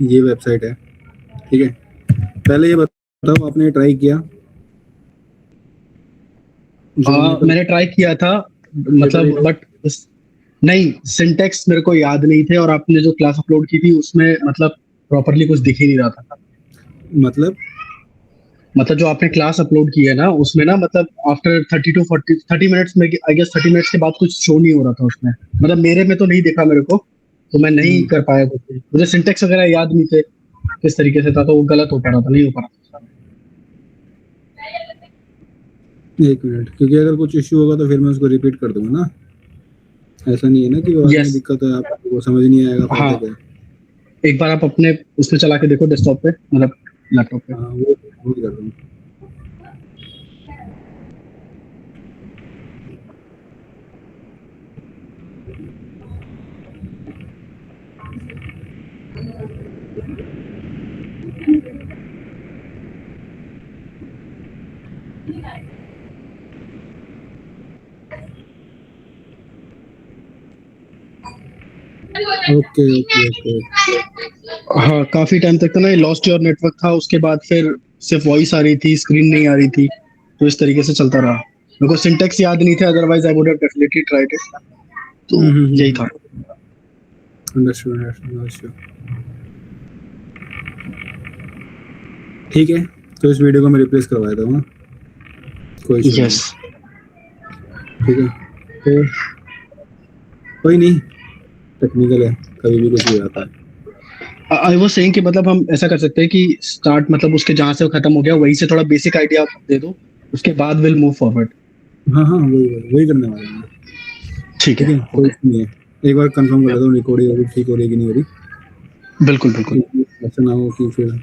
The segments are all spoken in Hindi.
ये वेबसाइट है, ठीक है। पहले ये बताओ, आपने ट्राई किया जो हमने कल मैंने ट्राई किया था, ट्राई मतलब बट नहीं, सिंटेक्स मेरे को याद नहीं थे, और आपने जो क्लास अपलोड की थी उसमें मतलब प्रॉपरली कुछ दिख ही नहीं रहा था। मतलब मतलब जो आपने क्लास अपलोड की है ना, उसमें ना मतलब आफ्टर 30 to 40 30 मिनट्स में, आई गेस 30 मिनट्स के बाद कुछ शो नहीं हो रहा था उसमें। मतलब मेरे में तो नहीं दिखा मेरे को, तो मैं नहीं कर पाया कुछ भी। मुझे सिंटेक्स वगैरह याद नहीं थे किस तरीके से था, तो वो गलत हो पा रहा था, नहीं हो पा रहा था। एक मिनट, क्योंकि अगर कुछ इश्यू होगा तो फिर मैं उसको रिपीट कर दूंगा ना। ऐसा नहीं है ना कि बाद में यस। दिक्कत है, आपको समझ नहीं आएगा फायदा हाँ, क्या है। एक बार आप अपने उसमें चला के देखो, डेस्कटॉप पे, मतलब लैपटॉप पे। हाँ, वो कर रहा हूँ। Okay okay okay. हाँ, काफी टाइम तक तो ना लॉस्ट योर नेटवर्क था, उसके बाद फिर सिर्फ वॉइस आ रही थी, स्क्रीन नहीं आ रही थी। तो इस तरीके से चलता रहा। मेरे को सिंटेक्स याद नहीं थे, otherwise I would have definitely tried it. तो यही था। Understood understood understood. ठीक है, तो इस वीडियो को मैं रिप्लेस करवा देता हूँ हाँ? कोई इशू नहीं यस। है। ठीक है, तो कोई नहीं, टेक्निकल है, कभी भी कुछ भी आता है। आई वाज सेइंग कि मतलब हम ऐसा कर सकते हैं कि स्टार्ट, मतलब उसके जहां से वो खत्म हो गया वहीं से थोड़ा बेसिक आइडिया दे दो, उसके बाद विल मूव फॉरवर्ड। हाँ हाँ, वही वही वही करने वाला हूँ मैं। ठीक ठीक है, है, कोई ओके। इशू नहीं है। एक बार कंफर्म कर लेता हूँ रिकॉर्डिंग अभी ठीक हो रही है कि नहीं हो रही, बिल्कुल बिल्कुल। क्योंकि ऐसा ना हो कि फिर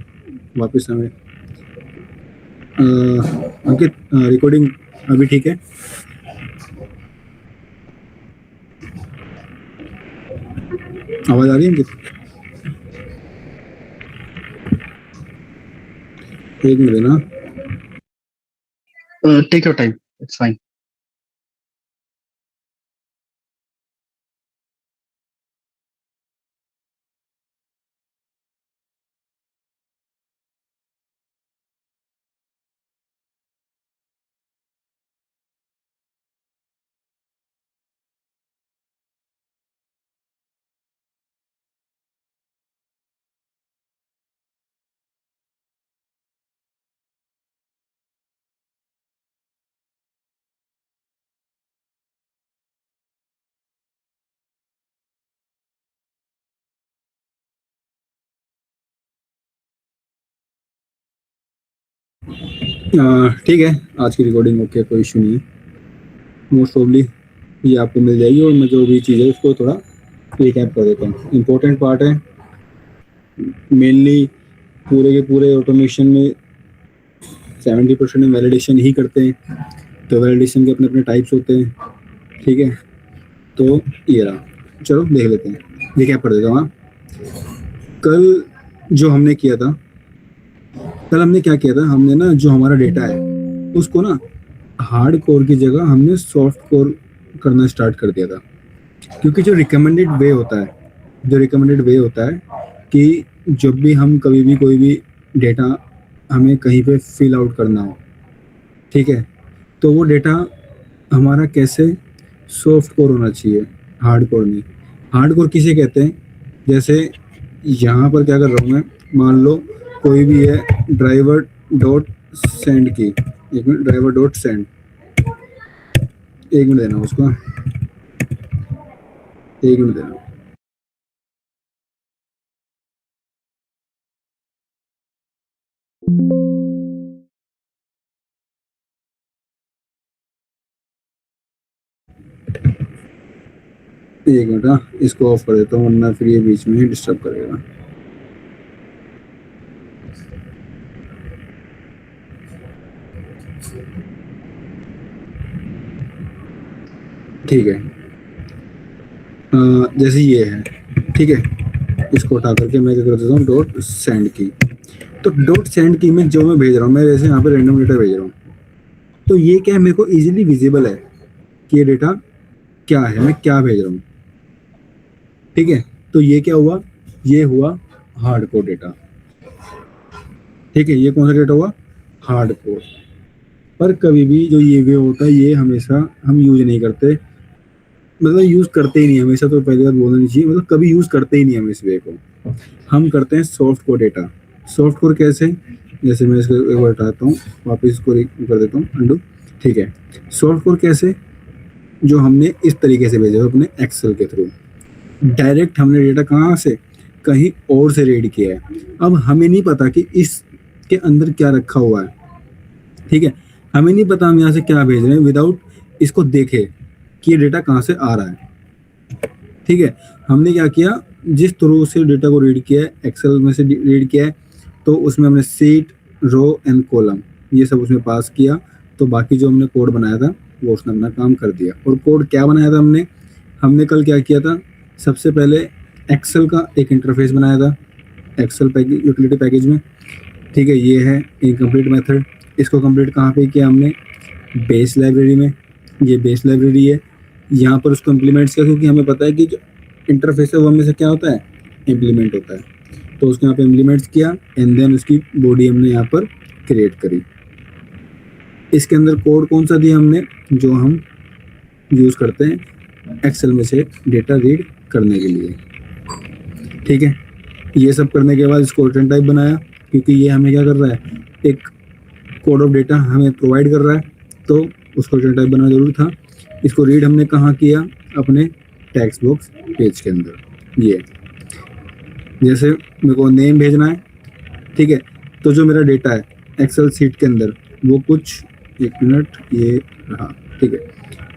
वापस हमें अंकित, रिकॉर्डिंग अभी ठीक है? आवाज आ रही है अंकित? एक मिनट ना। Take your time, it's fine. ठीक है, आज की रिकॉर्डिंग ओके, कोई इशू नहीं है। मोस्ट प्रॉब्ली ये आपको मिल जाएगी, और मैं जो भी चीज़ है उसको थोड़ा रिकैप कर देता हूँ। इम्पोर्टेंट पार्ट है मेनली, पूरे के पूरे ऑटोमेशन में 70% वैलिडेशन ही करते हैं। तो वैलिडेशन के अपने अपने टाइप्स होते हैं, ठीक है। तो ये रहा, चलो देख लेते हैं, रिकैप कर देता हूँ हाँ। कल जो हमने किया था, कल हमने क्या किया था, हमने ना जो हमारा डेटा है उसको ना हार्ड कोर की जगह हमने सॉफ्ट कोर करना स्टार्ट कर दिया था। क्योंकि जो रिकमेंडेड वे होता है कि जब भी हम कभी भी कोई भी डेटा हमें कहीं पे फिल आउट करना हो, ठीक है, तो वो डेटा हमारा कैसे सॉफ्ट कोर होना चाहिए, हार्ड कोर नहीं। हार्ड कोर किसे कहते हैं? जैसे यहाँ पर क्या कर रहा हूँ मैं, मान लो कोई भी है ड्राइवर डॉट सेंड की, एक मिनट, ड्राइवर डॉट सेंड, एक मिनट देना उसको, एक मिनट देना। एक मिनट हाँ, इसको ऑफ कर देता हूँ वरना फिर ये बीच में ही डिस्टर्ब करेगा। ठीक है, जैसे ये है, ठीक है, इसको उठा करके मैं क्या कर देता हूँ, डॉट सेंड की। तो डॉट सेंड की में जो मैं भेज रहा हूँ, मैं जैसे यहाँ पे रैंडम डेटा भेज रहा हूँ, तो ये क्या है, मेरे को इजीली विजिबल है कि ये डेटा क्या है, मैं क्या भेज रहा हूँ, ठीक है। तो ये क्या हुआ, ये हुआ हार्ड कोर डेटा। ठीक है, ये कौन सा डेटा हुआ? Hard core. पर कभी भी जो ये वे होता है ये हमेशा हम यूज नहीं करते, मतलब यूज करते ही नहीं हमेशा, तो पहली बात बोलना नहीं चाहिए, मतलब कभी यूज करते ही नहीं हम इस वे को। हम करते हैं soft core data. Soft core कैसे? जैसे मैं इसको एक बार हटाता हूँ, वापस इसको कर देता हूँ अंडू। ठीक है, सॉफ्ट कोर कैसे? जो हमने इस तरीके से भेजा अपने एक्सेल के थ्रू, डायरेक्ट हमने डेटा कहाँ से, कहीं और से रीड किया है। अब हमें नहीं पता कि इसके अंदर क्या रखा हुआ है। ठीक है, हमें नहीं पता हम यहाँ से क्या भेज रहे हैं विदाउट इसको देखे कि ये डेटा कहाँ से आ रहा है। ठीक है, हमने क्या किया, जिस थ्रू से डेटा को रीड किया है, एक्सेल में से रीड किया है, तो उसमें हमने सीट, रो एंड कॉलम ये सब उसमें पास किया। तो बाकी जो हमने कोड बनाया था वो उसने अपना काम कर दिया। और कोड क्या बनाया था हमने? हमने कल क्या किया था, सबसे पहले एक्सेल का एक इंटरफेस बनाया था एक्सेल पैकेज, यूटिलिटी पैकेज में। ठीक है, ये है इनकम्प्लीट मेथड। इसको कंप्लीट कहाँ पे किया हमने? बेस लाइब्रेरी में। ये बेस लाइब्रेरी है, यहाँ पर उसको इम्प्लीमेंट्स किया, क्योंकि हमें पता है कि जो इंटरफेस है वो हमें से क्या होता है, इम्प्लीमेंट होता है। तो उसको यहाँ पे इम्प्लीमेंट्स किया एंड देन उसकी बॉडी हमने यहाँ पर क्रिएट करी। इसके अंदर कोड कौन सा दिया हमने, जो हम यूज़ करते हैं एक्सेल में से डेटा रीड करने के लिए। ठीक है, ये सब करने के बाद इसको रिटर्न टाइप बनाया, क्योंकि ये हमें क्या कर रहा है, एक कोड ऑफ डेटा हमें प्रोवाइड कर रहा है, तो उसको रिटर्न टाइप बनाना जरूरी था। इसको रीड हमने कहाँ किया, अपने टेक्स्ट बॉक्स पेज के अंदर। ये जैसे मेरे को नेम भेजना है, ठीक है, तो जो मेरा डेटा है एक्सेल सीट के अंदर वो कुछ, एक मिनट ये रहा, ठीक है,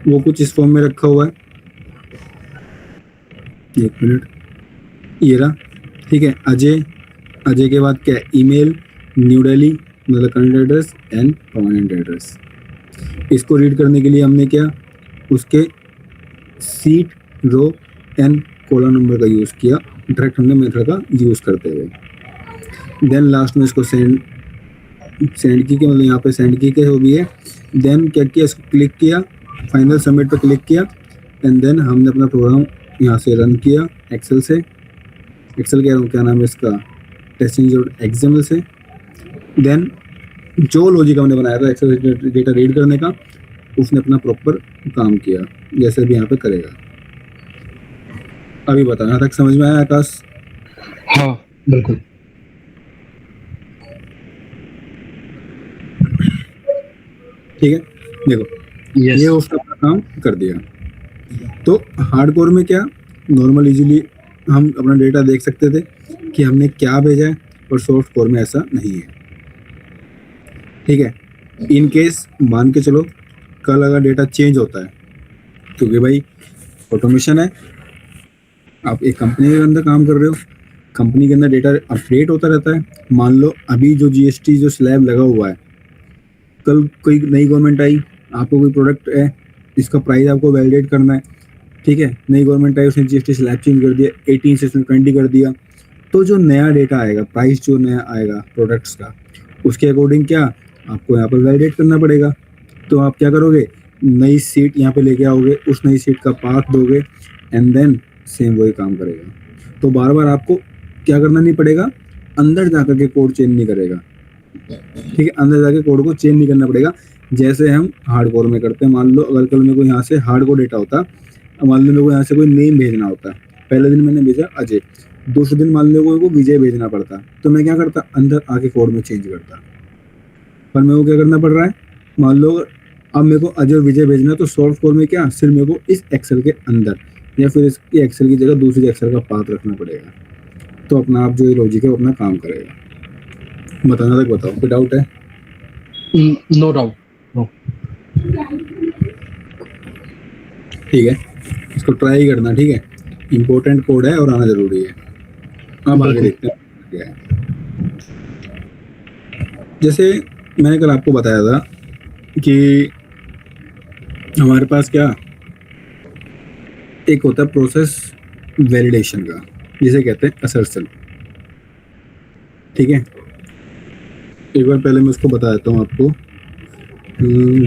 वो कुछ इस फॉर्म में रखा हुआ है, एक मिनट ये रहा। ठीक है, अजय, अजय के बाद क्या है, ईमेल, न्यू दिल्ली मतलब current address and permanent address. इसको रीड करने के लिए हमने क्या, उसके sheet, row and column number का यूज़ किया, डायरेक्ट हमने मेथड का यूज़ करते हुए। देन लास्ट में इसको सेंड की के, मतलब यहाँ पे सेंड की के हो गई है। देन क्या किया, इसको क्लिक किया, फाइनल सबमिट पर क्लिक किया एंड देन हमने अपना प्रोग्राम यहाँ से रन किया एक्सेल से, एक्सेल कह रहा हूँ, क्या नाम है इसका, टेस्टिंग.xml से। देन जो लॉजिक हमने बनाया था एक्सेल से डेटा रीड करने का, उसने अपना प्रॉपर काम किया, जैसे भी यहाँ पे करेगा। अभी बताना तक समझ में आया आकाश? हाँ बिल्कुल। ठीक है, देखो यस ये उसने अपना काम कर दिया। तो हार्डकोर में क्या, नॉर्मल इजीली हम अपना डेटा देख सकते थे कि हमने क्या भेजा है, और सॉफ्ट कोर में ऐसा नहीं है। ठीक है, इन केस मान के चलो कल अगर डेटा चेंज होता है, क्योंकि भाई ऑटोमेशन है, आप एक कंपनी के अंदर काम कर रहे हो, कंपनी के अंदर डेटा अपडेट होता रहता है। मान लो अभी जो जीएसटी जो स्लैब लगा हुआ है, कल कोई नई गवर्नमेंट आई, आपको कोई प्रोडक्ट है, इसका प्राइस आपको वैलिडेट करना है, ठीक है, नई गवर्नमेंट आई, उसने जीएसटी स्लैब चेंज कर दिया, 18 से 20 कर दिया, तो जो नया डेटा आएगा, प्राइस जो नया आएगा प्रोडक्ट्स का, उसके अकॉर्डिंग क्या आपको यहाँ पर वैलिडेट करना पड़ेगा। तो आप क्या करोगे, नई सीट यहाँ पे लेके आओगे, उस नई सीट का पाथ दोगे एंड देन सेम वही काम करेगा। तो बार बार आपको क्या करना नहीं पड़ेगा, अंदर जाकर के कोड चेंज नहीं करेगा। ठीक है, अंदर जाके कोड को चेंज नहीं करना पड़ेगा, जैसे हम हार्डकोर में करते हैं। मान लो अगर कल मेरे को यहाँ से हार्डकोर डेटा होता, मान लो मेरे को यहाँ से कोई नेम भेजना होता, पहले दिन मैंने भेजा अजय, दूसरे दिन मान लो को विजय भेजना पड़ता, तो मैं क्या करता, अंदर आके कोड में चेंज करता। पर मेरे को क्या करना पड़ रहा है, मान लो अब मेरे को अजय और विजय भेजना, तो सॉफ्ट कोर में क्या, सिर्फ मेरे को इस एक्सेल के अंदर या फिर इसकी एक्सेल की जगह दूसरी एक्सेल का पाथ रखना पड़ेगा। तो अपना आप जो ये लॉजिक है वो अपना काम करेगा। बताना तक बताओ, कोई डाउट है? No doubt, no. ठीक है, इसको ट्राई करना, ठीक है, इम्पोर्टेंट कोड है और आना जरूरी है। अब आगे देखते हैं क्या है। जैसे मैंने कल आपको बताया था कि हमारे पास क्या एक होता है प्रोसेस वैलिडेशन का, जिसे कहते हैं असर्शन। ठीक है, एक बार पहले मैं उसको बता देता हूँ आपको।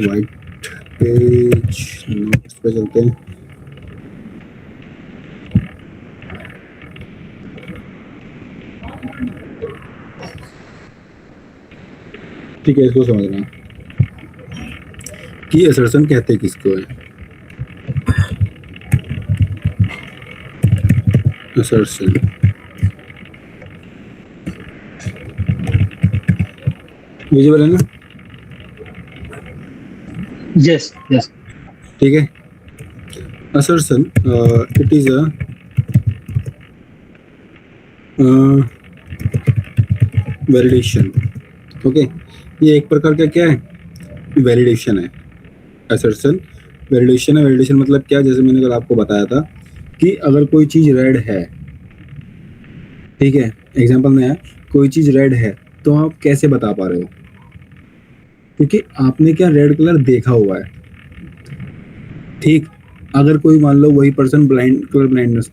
वाइट पेज नोट्स पे चलते हैं। ठीक है, इसको समझना कि असर्शन कहते किसको है। असर्शन विजिबल है ना? Yes yes. ठीक है, assertion it is a validation. Okay, ये एक प्रकार का क्या है, वैलिडेशन है। assertion वैलिडेशन है। वैलिडेशन मतलब क्या, जैसे मैंने कल आपको बताया था कि अगर कोई चीज रेड है, ठीक है, एग्जांपल में है कोई चीज रेड है, तो आप कैसे बता पा रहे हो, क्योंकि आपने क्या रेड कलर देखा हुआ है। ठीक, अगर कोई मान लो वही पर्सन ब्लाइंड कलर ब्लाइंडनेस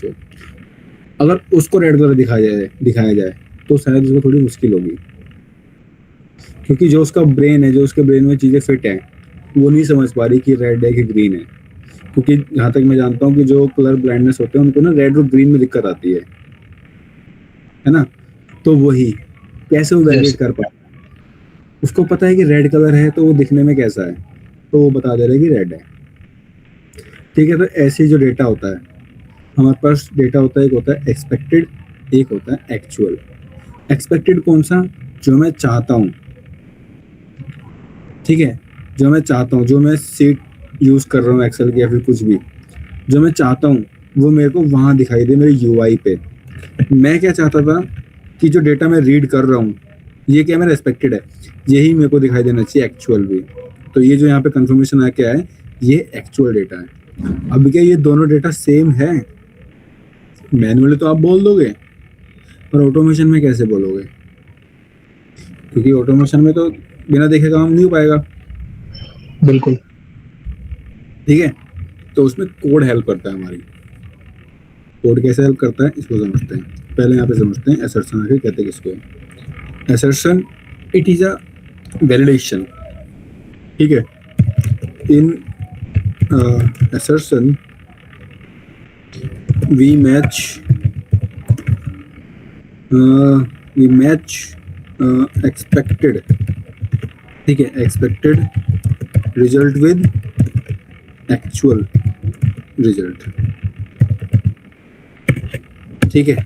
हो, अगर उसको रेड कलर दिखाया जाए तो शायद उसको थोड़ी मुश्किल होगी, क्योंकि जो उसका ब्रेन है, जो उसके ब्रेन में चीजें फिट है, वो नहीं समझ पा रही कि रेड है कि ग्रीन है। क्योंकि जहाँ तक मैं जानता हूँ कि जो कलर ब्लाइंडनेस होते हैं उनको ना रेड और ग्रीन में दिक्कत आती है ना। तो वही कैसे वो वैलिडेट यस कर पाए, उसको पता है कि रेड कलर है तो वो दिखने में कैसा है, तो वो बता दे रहा है कि रेड है। ठीक है, तो ऐसे जो डेटा होता है हमारे पास, डेटा होता है, एक होता है एक्सपेक्टेड, एक होता है एक्चुअल। एक्सपेक्टेड कौन सा, जो मैं चाहता हूँ, ठीक है, जो मैं चाहता हूँ, जो मैं सीट यूज कर रहा हूँ एक्सेल की या फिर कुछ भी, जो मैं चाहता हूँ वो मेरे को वहां दिखाई दे मेरे यूआई पे। मैं क्या चाहता था कि जो डेटा मैं रीड कर रहा हूँ ये क्या मेरा एक्सपेक्टेड है, यही मेरे को दिखाई देना चाहिए एक्चुअल भी। तो ये जो यहाँ पे कंफर्मेशन आ क्या है, ये एक्चुअल डेटा है। अब क्या ये दोनों डेटा सेम है, मैनुअली तो आप बोल दोगे, पर ऑटोमेशन में कैसे बोलोगे, क्योंकि ऑटोमेशन में तो बिना देखे काम नहीं हो पाएगा। बिल्कुल। ठीक है, तो उसमें कोड हेल्प करता है हमारी। कोड कैसे हेल्प करता है इसको समझते हैं। पहले यहाँ पे समझते हैं असर्शन आखिर कहते हैं किसको। Assertion it is a validation. ठीक है, इन assertion we match expected, ठीक है, expected result with actual result। ठीक है,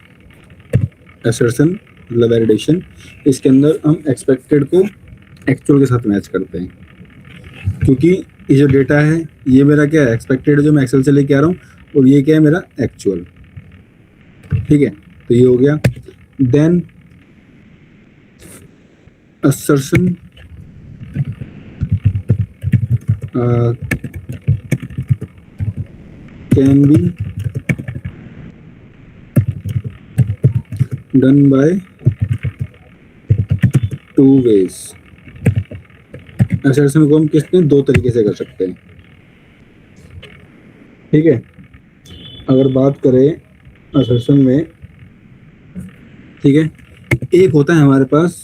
assertion मतलब वैलिडेशन, इसके अंदर हम एक्सपेक्टेड को एक्चुअल के साथ मैच करते हैं, क्योंकि ये जो डेटा है ये मेरा क्या है, एक्सपेक्टेड जो मैं एक्सेल से लेके आ रहा हूँ, और ये क्या है मेरा एक्चुअल। ठीक है, तो ये हो गया। Then assertion can be done by two ways। assertion को हम किसने दो तरीके से कर सकते हैं। ठीक है, अगर बात करें assertion में, ठीक है, एक होता है हमारे पास,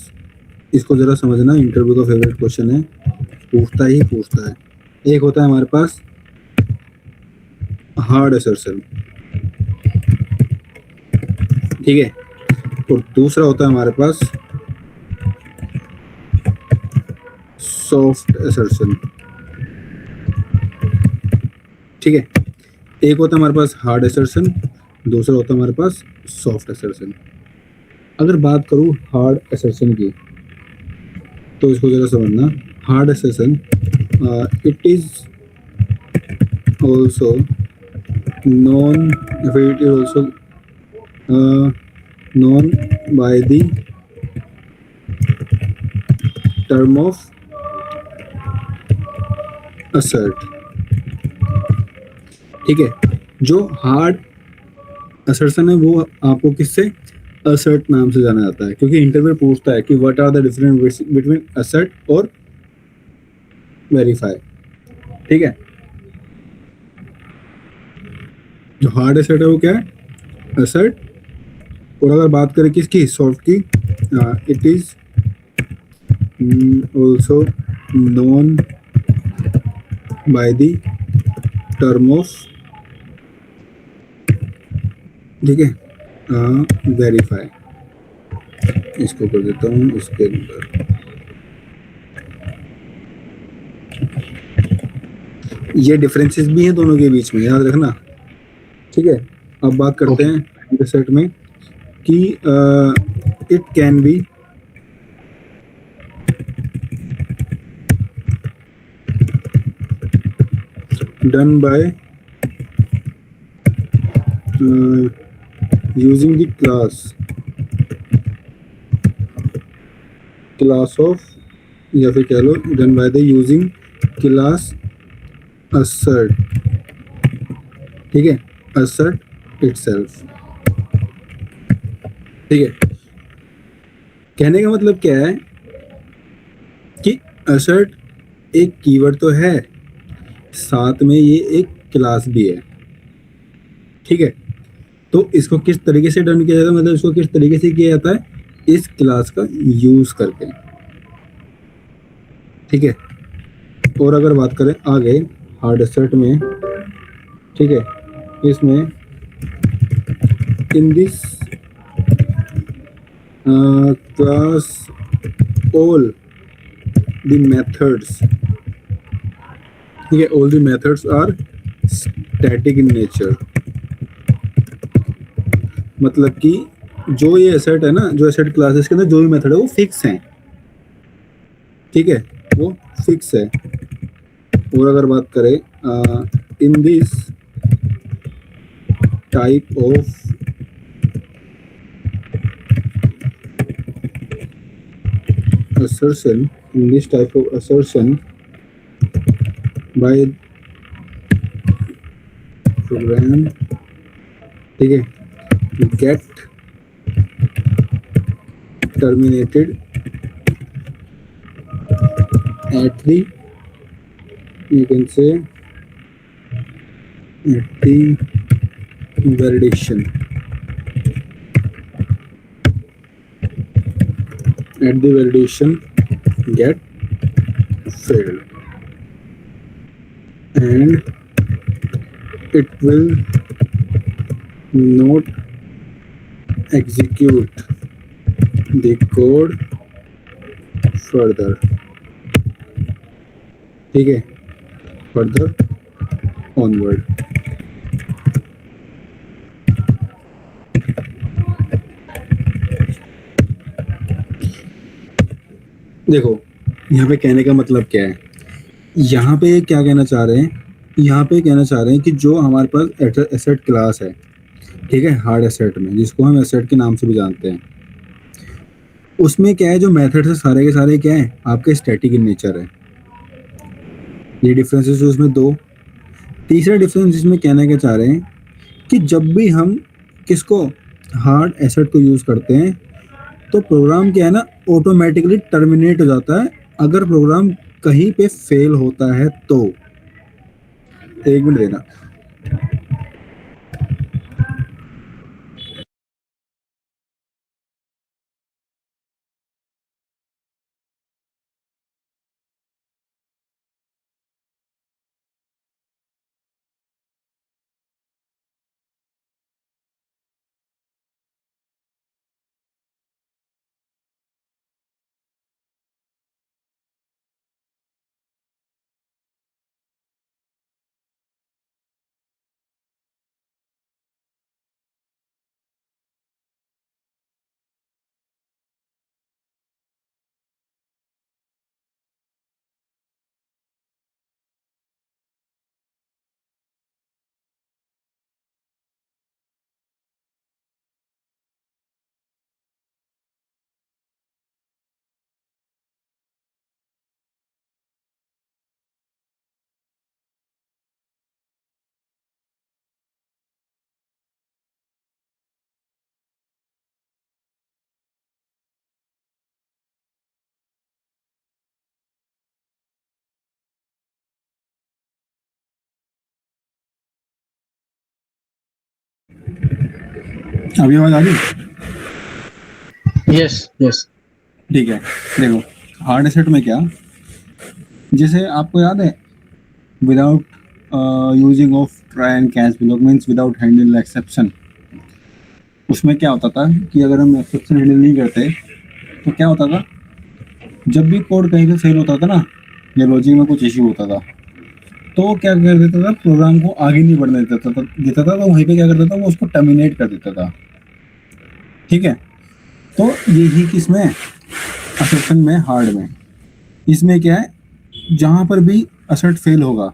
इसको जरा समझना, इंटरव्यू का फेवरेट क्वेश्चन है, पूछता है। एक होता है हमारे पास हार्ड असर्शन, ठीक है, और दूसरा होता है हमारे पास सॉफ्ट असर्शन। ठीक है, एक होता है हमारे पास हार्ड असर्शन, दूसरा होता है हमारे पास सॉफ्ट असर्शन। अगर बात करूं हार्ड असर्शन की, तो इसको जरा समझना। Hard assertion it is also known, it is also known by the term of assert। ठीक है, जो हार्ड असर्शन है वो आपको किससे, assert नाम से जाना जाता है, क्योंकि इंटरव्यू पूछता है कि what are the difference between assert और वेरीफाई। ठीक है, जो हार्ड असर्ट है वो क्या है, असर्ट। और अगर बात करें किसकी, सॉफ्ट की, it is also known by the term of, ठीक है, वेरीफाई। इसको कर देता हूँ इसके अंदर, ये डिफरेंसेस भी हैं दोनों के बीच में, याद रखना। ठीक है, अब बात करते हैं हार्ड एसेट में कि it can B done by using the class of, या फिर कह लो done by the using class assert, ठीक है, assert itself। ठीक है, कहने का मतलब क्या है कि assert एक कीवर्ड तो है, साथ में ये एक क्लास भी है। ठीक है, तो इसको किस तरीके से डन किया जाता है, मतलब इसको किस तरीके से किया जाता है, इस क्लास का यूज करके। ठीक है, और अगर बात करें आगे हार्ड एसेट में, ठीक है, इसमें in this class all the methods, ठीक है, all the methods are static in nature. मतलब कि जो ये एसेट है ना, जो एसेट क्लासेस के अंदर जो भी मेथड है वो फिक्स हैं। ठीक है, वो फिक्स है। और अगर बात करें इन this type of assertion, in this type of assertion by program, ठीक है, get terminated at the, you can say at the validation, at the validation get failed, and it will not execute the code further। ठीक है, further onward। देखो यहाँ पे कहने का मतलब क्या है, यहाँ पे क्या कहना चाह रहे हैं, यहाँ पे कहना चाह रहे हैं कि जो हमारे पास एसेट क्लास है, ठीक है, हार्ड एसेट में, जिसको हम एसेट के नाम से भी जानते हैं, उसमें क्या है, जो मेथड्स है सारे के सारे क्या है, आपके स्टैटिक इन नेचर है। ये डिफरेंसेस उसमें दो। तीसरा डिफरेंस इसमें कहने का चाह रहे हैं कि जब भी हम किसको, हार्ड एसेट को यूज करते हैं, तो प्रोग्राम क्या है ना, ऑटोमेटिकली टर्मिनेट हो जाता है अगर प्रोग्राम कहीं पे फेल होता है तो। एक मिनट देना। अभी आवाज आ रही? Yes yes. ठीक है, देखो हार्ड एसेट में क्या, जैसे आपको याद है, without using of try and catch block means without handle exception, उसमें क्या होता था कि अगर हम एक्सेप्शन हैंडल नहीं करते तो क्या होता था, जब भी कोड कहीं पे फेल होता था ना, या लॉजिक में कुछ इश्यू होता था, तो वो क्या कर देता था, प्रोग्राम को आगे नहीं बढ़ने देता था तो वहीं पे क्या करता था, वो उसको टर्मिनेट कर देता था। ठीक है, तो यही किसमें, असर्शन में, हार्ड में। इसमें क्या है, जहां पर भी असर्ट फेल होगा,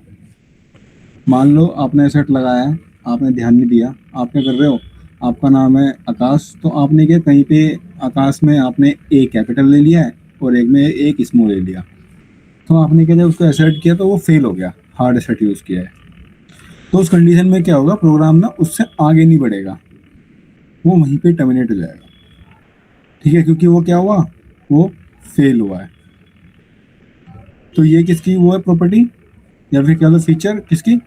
मान लो आपने असर्ट लगाया है, आपने ध्यान नहीं दिया, आप क्या कर रहे हो, आपका नाम है आकाश, तो आपने क्या कहीं पे आकाश में आपने ए कैपिटल ले लिया है और एक में एक स्मॉल ले लिया, तो आपने क्या जब उसको असर्ट किया तो वो फेल हो गया, हार्ड असर्ट यूज किया है। तो उस कंडीशन में क्या होगा, प्रोग्राम ना उससे आगे नहीं बढ़ेगा, वो वहीं पे टर्मिनेट हो जाएगा। ठीक है, क्योंकि वो क्या हुआ, वो फेल हुआ है। तो ये किसकी वो है प्रॉपर्टी, या फिर क्या लो फीचर किसकी,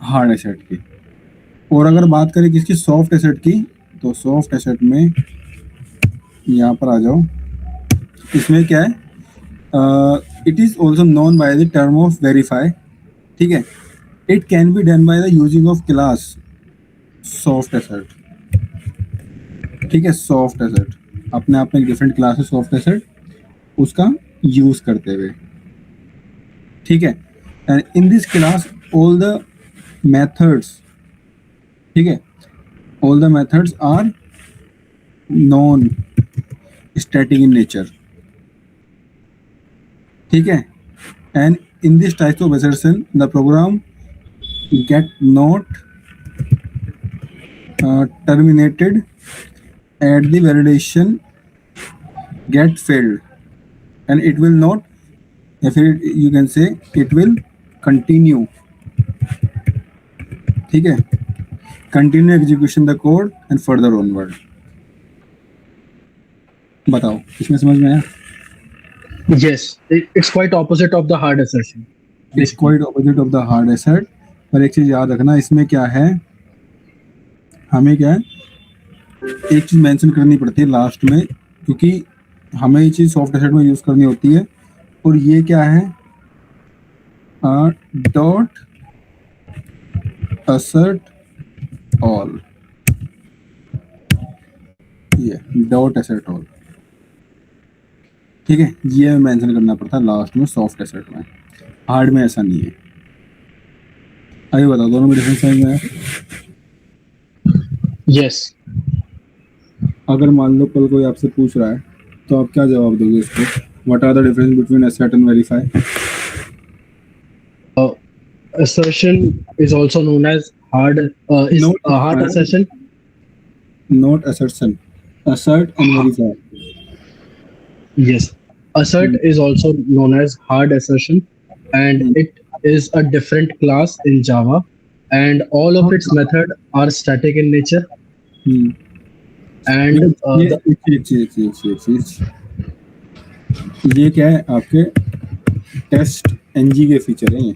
हार्ड एसेट की। और अगर बात करें किसकी, सॉफ्ट एसेट की, तो सॉफ्ट एसेट में यहाँ पर आ जाओ, इसमें क्या है, it is also known by the term of verify. ठीक है, it can be done by the using of class soft assert. ठीक है, सॉफ्ट एसेट अपने आप में एक डिफरेंट क्लास है सॉफ्ट एसेट, उसका यूज करते हुए। ठीक है, and in this class all the methods, ठीक है, all the methods are non static in nature. ठीक है, and in this type of assertion the program get not terminated at the validation get failed, and it will not, या फिर you can say it will continue। ठीक है, continue execution the code and further onward। बताओ इसमें समझ में आया? Yes, it's quite opposite of the hard assertion. It's quite opposite of the hard asset। पर एक चीज याद रखना, इसमें क्या है, हमें क्या है, एक चीज मेंशन करनी पड़ती है लास्ट में, क्योंकि हमें ये चीज सॉफ्ट एसेट में यूज करनी होती है। और ये क्या है, डॉट असर्ट ऑल, ये डॉट असर्ट ऑल। ठीक है, ये मेंशन करना पड़ता है लास्ट में सॉफ्ट एसेट में, हार्ड में ऐसा नहीं है। आइए बताओ दोनों में डिफरेंस समझ में आया? Yes. अगर मान लो कल कोई आपसे पूछ रहा है तो आप क्या जवाब दोगे उसको, what are the difference between assert and verify? Assertion is also known as hard. Is Not a hard hard. assertion. Not assertion, assert and verify। Yes. Assert is also known as hard assertion, and it is a different class in Java, and all of its method are static in nature. And ये क्या है, आपके टेस्ट एनजी के फीचर हैं ये।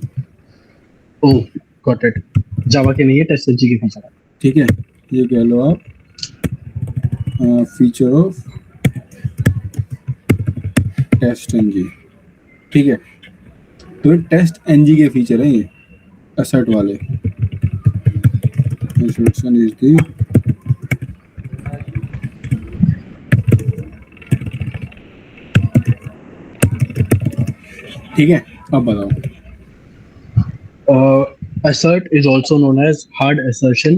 oh, got it. Java के नहीं है, टेस्ट एनजी के फीचर। ठीक है, ये कह लो आप फीचर ऑफ टेस्ट एनजी। ठीक है, तो टेस्ट एनजी के फीचर हैं ये असर्ट वाले। Assertion is the ठीक है, अब बताओ। Assert is also known as hard assertion,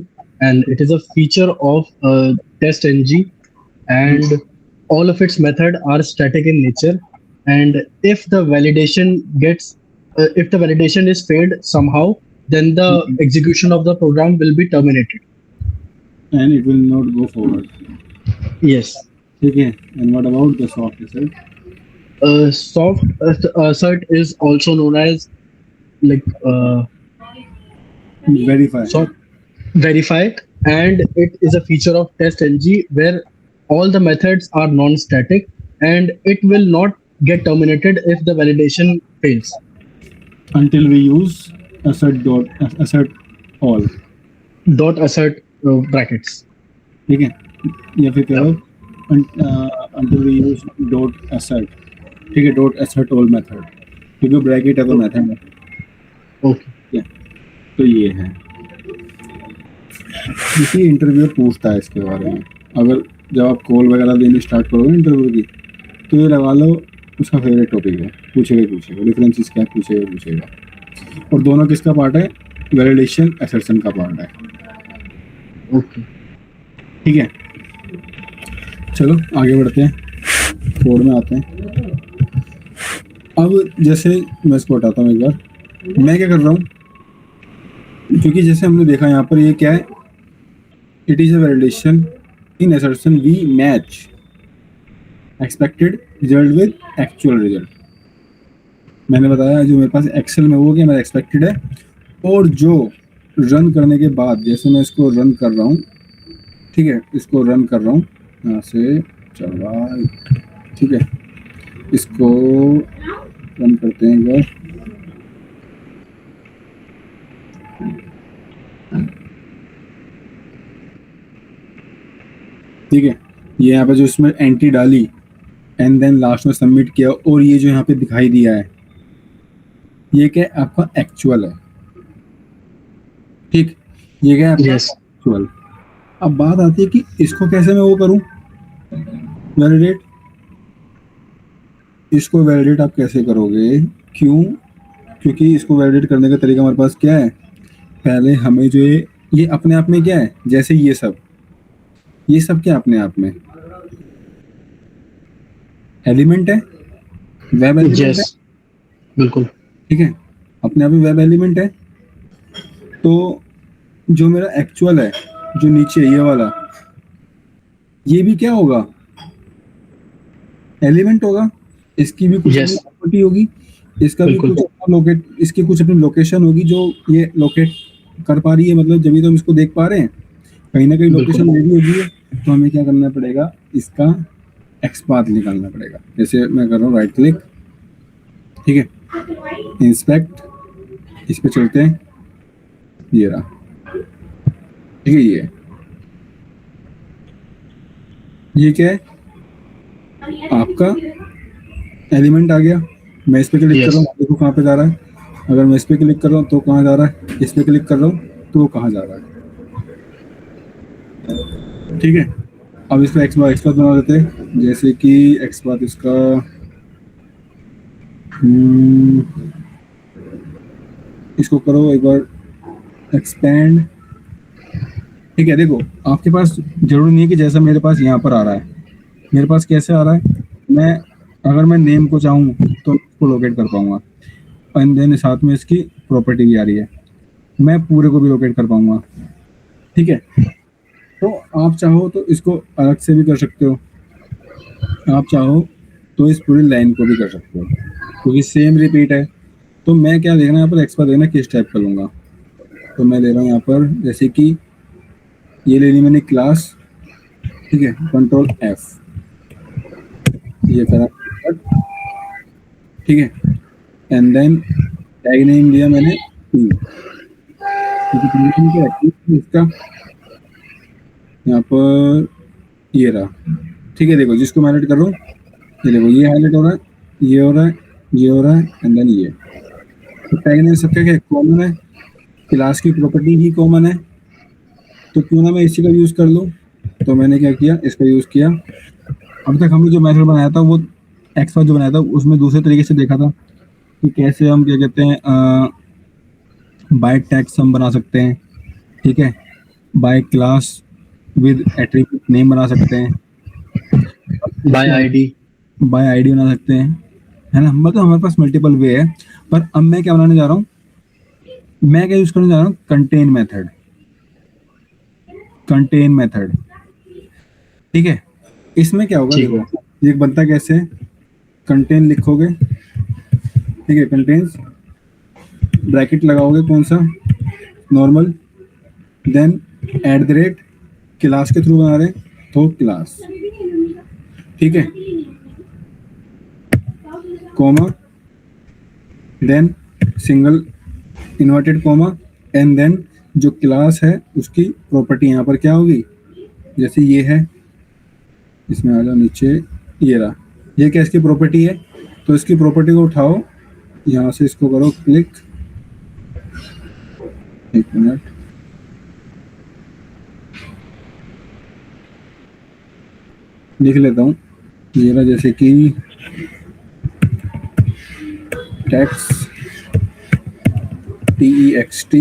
and it is a feature of TestNG, and all of its method are static in nature. And if the validation is failed somehow, then the execution of the program will be terminated. And it will not go forward। Yes. ठीक है, and what about the soft assert? Soft assert is also known as like Verify। verify, and it is a feature of TestNG where all the methods are non-static, and it will not get terminated if the validation fails until we use assert all dot assert brackets। ठीक है, या फिर क्या until we use dot assert। ठीक है, डॉट असर्ट ऑल मेथड, क्योंकि ब्रैकेट है तो मेथड है। ओके, तो ये है, किसी इंटरव्यूअर पूछता है इसके बारे में, अगर जब आप कॉल वगैरह देने स्टार्ट करोगे इंटरव्यू की, तो ये लगा लो उसका फेवरेट टॉपिक है, पूछेगा डिफरेंसेस क्या पूछेगा। और दोनों किसका पार्ट है? वैलिडेशन असर्शन का पार्ट है। ओके। ठीक है, चलो आगे बढ़ते हैं, कोड में आते हैं। अब जैसे मैं इसको हटाता हूँ एक बार, मैं क्या कर रहा हूँ, क्योंकि जैसे हमने देखा यहाँ पर ये क्या है, it is a validation in assertion we match expected result with actual result. मैंने बताया जो मेरे पास एक्सेल में वो क्या मेरा एक्सपेक्टेड है, और जो रन करने के बाद, जैसे मैं इसको रन कर रहा हूँ, ठीक है, इसको रन कर रहा हूँ यहाँ से चल रहा है, ठीक है, इसको रन करते हैं एक बार। ठीक है, ये यहाँ पे जो इसमें एंट्री डाली एंड देन लास्ट में सबमिट किया, और ये जो यहाँ पे दिखाई दिया है ये क्या है, आपका एक्चुअल है। ठीक, ये क्या है आपका यस। एक्चुअल। अब बात आती है कि इसको कैसे मैं वो करूं, वैलिडेट। इसको वैलिडेट आप कैसे करोगे, क्यों? क्योंकि इसको वैलिडेट करने का तरीका हमारे पास क्या है, पहले हमें जो ये अपने आप में क्या है, जैसे ये सब क्या अपने आप में एलिमेंट है, वेब एलिमेंट है। यस, बिल्कुल। ठीक है, अपने आप में वेब एलिमेंट है। तो जो मेरा एक्चुअल है, जो नीचे ये वाला, ये भी क्या होगा, एलिमेंट होगा। इसकी भी कुछ Yes. प्रॉपर्टी होगी, इसका भी बिल्कुल। कुछ लोकेट, इसकी कुछ अपनी लोकेशन होगी जो ये लोकेट कर पा रही है, मतलब जब तो हम इसको देख पा रहे हैं, कहीं ना कहीं लोकेशन बिल्कुल। मेरी होगी है। तो हमें क्या करना पड़ेगा, इसका एक्सपाथ निकालना पड़ेगा। जैसे मैं कर रहा हूँ राइट क्लिक, ठीक है, इंस्पेक्ट, इस पे चलते हैं, ये रहा, ठीक है, ये क्या है, आपका एलिमेंट आ गया। मैं इस पे क्लिक कर Yes. रहा हूँ, देखो कहाँ पे जा रहा है। अगर मैं इस पे क्लिक कर रहा हूँ तो कहाँ जा रहा है, इस पे क्लिक कर रहा हूँ तो वो कहाँ जा रहा है। ठीक है, अब इसका एक्सपाथ बना देते हैं। जैसे कि एक्सपाथ इसका इसको करो एक बार एक्सपेंड। ठीक है, देखो आपके पास जरूरी नहीं है कि जैसा मेरे पास यहाँ पर आ रहा है, मेरे पास कैसे आ रहा है, मैं अगर मैं नेम को चाहूँ तो उसको लोकेट कर पाऊंगा, एंड देन साथ में इसकी प्रॉपर्टी भी आ रही है, मैं पूरे को भी लोकेट कर पाऊंगा। ठीक है, तो आप चाहो तो इसको अलग से भी कर सकते हो, आप चाहो तो इस पूरी लाइन को भी कर सकते हो, क्योंकि सेम रिपीट है। तो मैं क्या देखना यहाँ पर, एक्सपर्ट देखना किस टाइप का लूंगा। तो मैं ले रहा हूँ यहाँ पर, जैसे कि ये ले ली मैंने क्लास, ठीक है, कंट्रोल एफ, ये करा, ठीक है, एंड देन टैग नेम लिया मैंने टीम, क्या है इसका, यहाँ पर ये रहा। ठीक है, देखो जिसको मैं हाईलाइट कर रहा हूँ, ये देखो ये हाईलाइट हो रहा है, ये हो रहा है, ये हो रहा है, एंड देन ये। तो टैग नेम सबका क्या कॉमन है, क्लास की प्रॉपर्टी ही कॉमन है, तो क्यों ना मैं इसी का यूज कर लूँ। तो मैंने क्या किया, इसका यूज किया। अब तक हमने जो मेथड बनाया था वो एक्स जो बनाया था उसमें दूसरे तरीके से देखा था कि कैसे हम क्या कहते हैं बाय टैग्स हम बना सकते हैं, ठीक है, by class with attribute name बना सकते हैं, बाय आईडी। बाय आईडी बना सकते हैं, है ना, मतलब हमारे पास मल्टीपल वे है। पर अब मैं क्या बनाने जा रहा हूँ, मैं क्या यूज करने जा रहा हूँ, कंटेन मेथड, कंटेन मेथड। ठीक है, इसमें क्या होगा, ठीक है। देखो ये बनता कैसे, कंटेन लिखोगे, ठीक है, कंटेन्स ब्रैकेट लगाओगे कौन सा, normal, then at the rate, class के थ्रू बना रहे तो क्लास, ठीक है, comma, then single inverted comma, and then जो क्लास है उसकी प्रॉपर्टी यहाँ पर क्या होगी, जैसे ये है, इसमें आ जाओ नीचे, ये रहा, ये क्या इसकी प्रॉपर्टी है। तो इसकी प्रॉपर्टी को उठाओ, यहाँ से इसको करो क्लिक, एक मिनट, लिख लेता हूँ, ये रहा, जैसे कि टैक्स TEXT,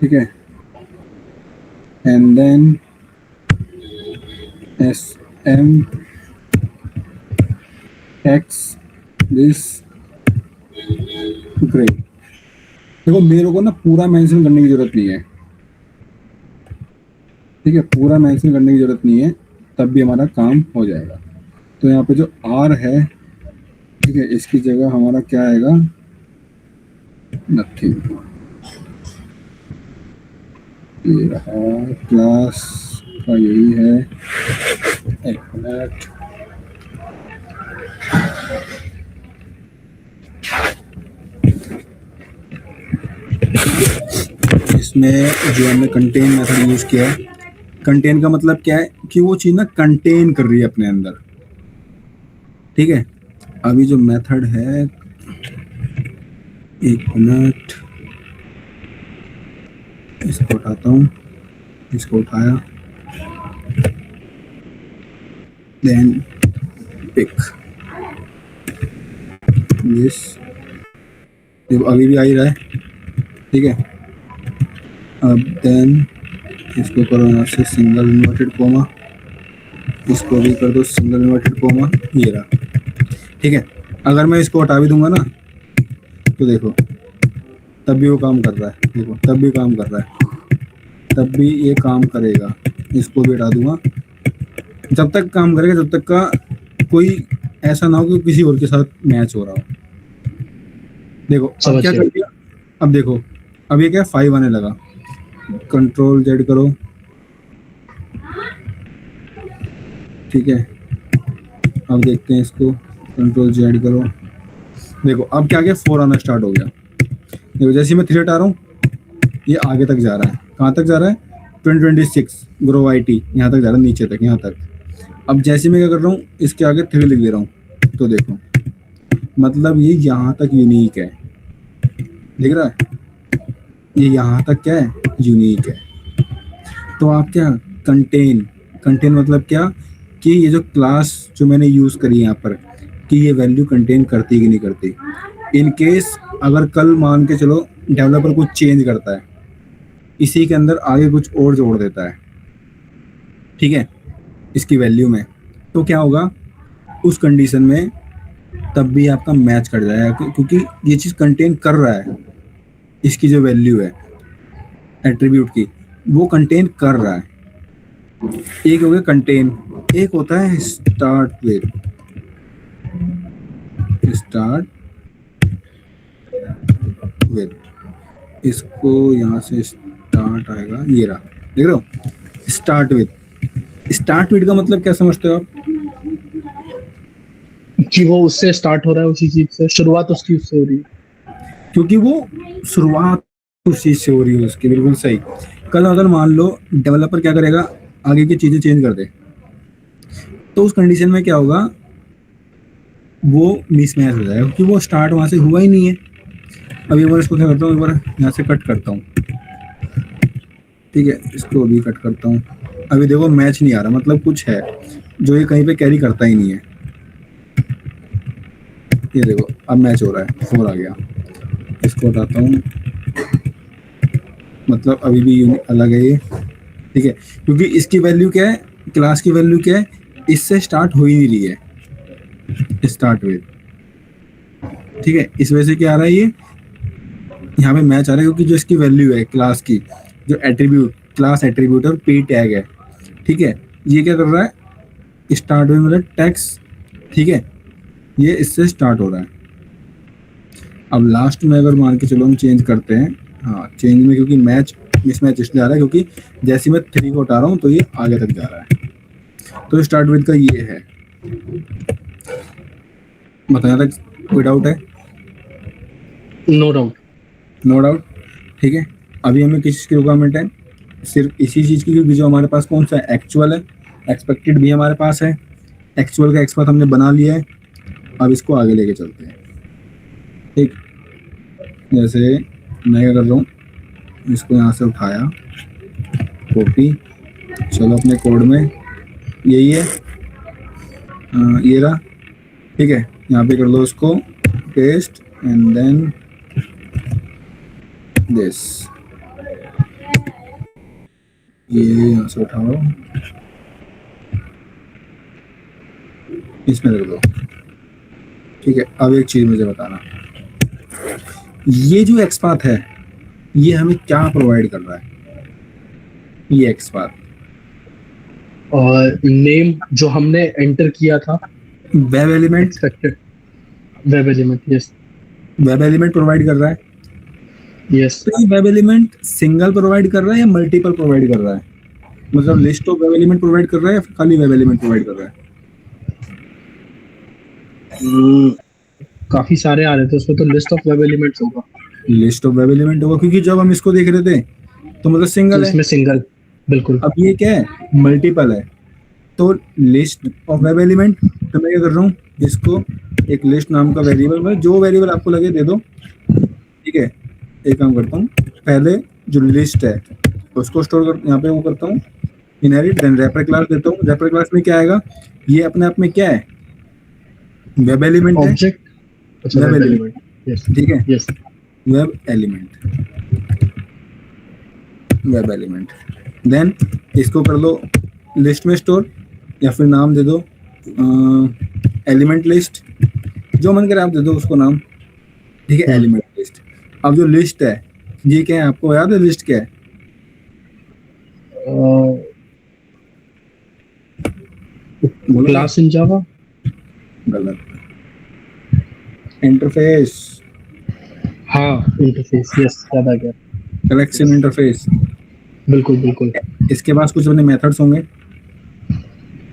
ठीक है, and then SM X this grade. देखो मेरे को ना पूरा मेंशन करने की जरूरत नहीं है, ठीक है, पूरा मेंशन करने की जरूरत नहीं है, तब भी हमारा काम हो जाएगा। तो यहाँ पे जो R है, ठीक है, इसकी जगह हमारा क्या आएगा, नथिंग। ये रहा क्लास का, यही है। एक मिनट, इसमें जो हमने कंटेन मेथड यूज किया है, कंटेन का मतलब क्या है कि वो चीज ना कंटेन कर रही है अपने अंदर, ठीक है। अभी जो मेथड है, एक मिनट, इसको उठाता हूँ, इसको उठाया, देन पिक दिस, देखो अभी भी आ ही रहा है, ठीक है। अब देन इसको करो यहाँ से सिंगल इन्वर्टेड कोमा, इसको भी कर दो सिंगल इन्वर्टेड कोमा, ये रहा, ठीक है। अगर मैं इसको हटा भी दूंगा ना, तो देखो तब भी वो काम कर रहा है, देखो तब भी काम कर रहा है, तब भी ये काम करेगा। इसको भी हटा दूंगा, जब तक काम करेगा, जब तक का कोई ऐसा ना हो कि किसी और के साथ मैच हो रहा हो। देखो अब क्या कर दिया, अब देखो अब ये क्या 5 आने लगा, कंट्रोल जेड करो, ठीक है। अब देखते हैं इसको, कंट्रोल जेड करो, देखो अब क्या गया, 4 आना स्टार्ट हो गया। देखो जैसे मैं 3 हटा रहा हूँ, ये आगे तक जा रहा है, कहाँ तक जा रहा है, 2026 ग्रो IT यहाँ तक जा रहा है, नीचे तक, यहाँ तक। अब जैसे मैं क्या कर रहा हूँ, इसके आगे 3 लिख दे रहा हूँ, तो देखो मतलब ये यहाँ तक यूनिक है, दिख रहा है, ये यहाँ तक क्या है, यूनिक है। तो आप क्या, कंटेन मतलब क्या, कि ये जो क्लास जो मैंने यूज करी है यहाँ पर, कि ये वैल्यू कंटेन करती कि नहीं करती। इन केस अगर कल मान के चलो डेवलपर कुछ चेंज करता है, इसी के अंदर आगे कुछ और जोड़ देता है, ठीक है, इसकी वैल्यू में, तो क्या होगा उस कंडीशन में, तब भी आपका मैच कर जाएगा, क्योंकि ये चीज़ कंटेन कर रहा है, इसकी जो वैल्यू है एट्रीब्यूट की, वो कंटेन कर रहा है। एक हो गया कंटेन, एक होता है स्टार्ट विद, इसको यहाँ से स्टार्ट आएगा, ये रहा, देख रहे हो, स्टार्ट विद का मतलब क्या समझते हो आप, कि वो उससे स्टार्ट हो रहा है, उसी चीज से शुरुआत उसकी उससे हो रही है, क्योंकि वो शुरुआत उस चीज से हो रही है उसकी, बिल्कुल सही। कल अगर मान लो डेवलपर क्या करेगा, आगे की चीजें चेंज कर दे, तो उस कंडीशन में क्या होगा, वो मिसमैच हो जाएगा, क्योंकि वो स्टार्ट वहां से हुआ ही नहीं है। अब एक बार इसको क्या करता हूँ, एक बार यहाँ से कट करता हूँ, ठीक है, इसको भी कट करता हूँ। अभी देखो मैच नहीं आ रहा, मतलब कुछ है जो ये कहीं पे कैरी करता ही नहीं है। ये देखो अब मैच हो रहा है, 4 आ गया, इसको हटाता हूँ, मतलब अभी भी अलग है ये, ठीक है, क्योंकि इसकी वैल्यू क्या है, क्लास की वैल्यू क्या है, इससे स्टार्ट हो ही नहीं रही है, स्टार्ट विद, ठीक है। इस वजह से क्या आ रहा है, ये यहाँ पे मैच आ रहा है, क्योंकि जो इसकी वैल्यू है क्लास की, जो एट्रीब्यूट, क्लास एट्रीब्यूट और पी टैग है, ठीक है, ये क्या कर रहा है, स्टार्ट विद मतलब टैक्स, ठीक है, ये इससे स्टार्ट हो रहा है। अब लास्ट में अगर मान के चलो हम चेंज करते हैं, हाँ चेंज में, क्योंकि मैच मिसमैच इसलिए आ रहा है क्योंकि जैसे मैं 3 को हटा रहा हूँ तो ये आगे तक जा रहा है। तो स्टार्ट विद का ये है, बताया था, कोई डाउट है? नो डाउट, ठीक है। अभी हमें किस चीज़ की रिक्वायरमेंट है, सिर्फ इसी चीज़ की, क्योंकि जो हमारे पास कौन सा है, एक्चुअल है, एक्सपेक्टेड भी हमारे पास है, एक्चुअल का एक्सपर्ट हमने बना लिया है। अब इसको आगे लेके चलते हैं, ठीक। जैसे मैं क्या कर रहा हूँ, इसको यहाँ से उठाया, कॉपी, चलो अपने कोड में, यही है, ये रहा, ठीक है, यहाँ पे कर लो उसको पेस्ट, एंड देन दिस, ये यहाँ से उठाओ, इसमें रख दो। ठीक है, अब एक चीज मुझे बताना, ये जो एक्सपाथ है ये हमें क्या प्रोवाइड कर रहा है? ये एक्सपाथ और नेम जो हमने एंटर किया था, web element, expected web element, yes web element provide कर रहा है। यस। तो ये वेब एलिमेंट सिंगल प्रोवाइड कर रहा है या मल्टीपल प्रोवाइड कर रहा है? मतलब list of web element provide कर रहा है या फिर खाली वेब एलिमेंट प्रोवाइड कर रहा है? काफी सारे आ रहे थे उसमें, तो लिस्ट ऑफ वेब एलिमेंट्स होगा। लिस्ट ऑफ वेब एलिमेंट होगा, क्योंकि जब हम इसको देख रहे थे तो मतलब तो सिंगल है, इसमें सिंगल, बिल्कुल अब ये क्या है? मल्टीपल है। तो लिस्ट ऑफ वेब एलिमेंट, तो मैं क्या कर रहा हूँ, इसको एक लिस्ट नाम का वेरिएबल में, जो वेरिएबल आपको लगे दे दो। ठीक है, एक काम करता हूँ, पहले जो लिस्ट है उसको स्टोर कर, यहाँ पे वो करता हूँ इनहेरिट, देन रैपर क्लास देता हूँ। रैपर क्लास में क्या आएगा? ये अपने आप में क्या है? वेब एलिमेंट है, ऑब्जेक्ट। अच्छा, web web element, element, yes ठीक है, yes. Web element, web element. Then इसको कर लो लिस्ट में स्टोर, या फिर नाम दे दो एलिमेंट लिस्ट, जो मन करे आप दे दो उसको नाम। ठीक है, एलिमेंट लिस्ट। अब जो लिस्ट है ये क्या है, आपको याद है लिस्ट क्या है? बोलो। क्लास इन जावा। गलत, इंटरफेस, हाँ, इंटरफेस, यस, याद आ गया। Collection interface. बिल्कुल बिल्कुल। इसके पास कुछ अपने मेथड्स होंगे,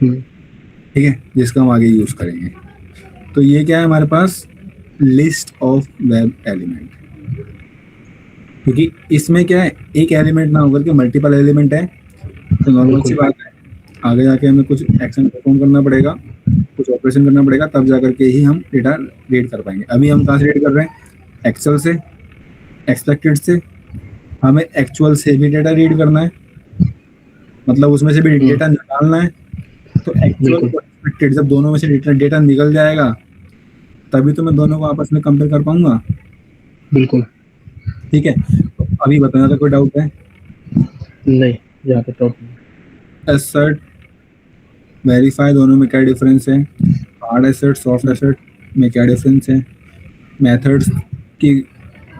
हम्म, ठीक है, जिसका हम आगे यूज करेंगे। तो ये क्या है हमारे पास? List of web element. क्योंकि इसमें क्या है, एक एलिमेंट ना होकर के मल्टीपल एलिमेंट है, तो नॉर्मल सी बात है, आगे जाके हमें कुछ एक्शन परफॉर्म करना पड़ेगा, कुछ ऑपरेशन करना पड़ेगा, तब जाकर के ही हम डेटा रीड कर पाएंगे। अभी हम कहाँ से रीड कर रहे हैं? एक्सेल से, एक्सपेक्टेड से। हमें एक्चुअल से भी डेटा रीड करना है, मतलब उसमें से भी डेटा निकालना है। तो एक्चुअल और एक्सपेक्टेड, जब दोनों में से डेटा निकल जाएगा तभी तो मैं दोनों को आपस में कंपेयर कर पाऊंगा। बिल्कुल। ठीक है, तो अभी बताना था, कोई डाउट है? नहीं, यहाँ पे टॉप नहीं। एसेट, वेरीफाई, दोनों में क्या डिफरेंस है? हार्ड एसेट, सॉफ्ट एसेट में क्या डिफरेंस है? मेथड्स की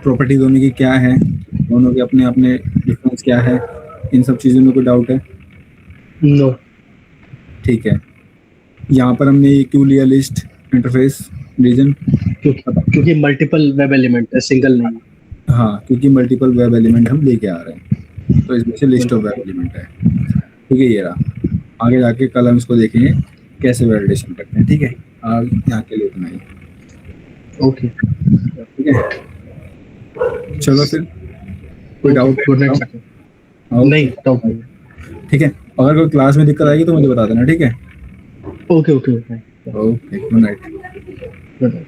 प्रॉपर्टी दोनों की क्या है, दोनों के अपने अपने डिफरेंस क्या है? इन सब चीज़ों में कोई डाउट है? नो। ठीक है, यहाँ पर हमने ये क्यों लिया लिस्ट इंटरफेस रीजन? क्योंकि मल्टीपल वेब एलिमेंट है, सिंगल नहीं। हाँ, क्योंकि मल्टीपल वेब एलिमेंट हम लेके आ रहे हैं, तो इसमें से लिस्ट ऑफ वेब एलिमेंट है। ठीक है, ये रहा। आगे जाके कल हम इसको देखेंगे कैसे वैलिडेशन करते हैं। ठीक है, आज यहाँ के लिए इतना ही। ओके, ठीक है, चलो फिर, कोई डाउट? Good night. नहीं, डाउट नहीं। ठीक है, अगर कोई क्लास में दिक्कत आएगी तो मुझे बता देना। ठीक है, okay okay okay, okay, good night. Good night.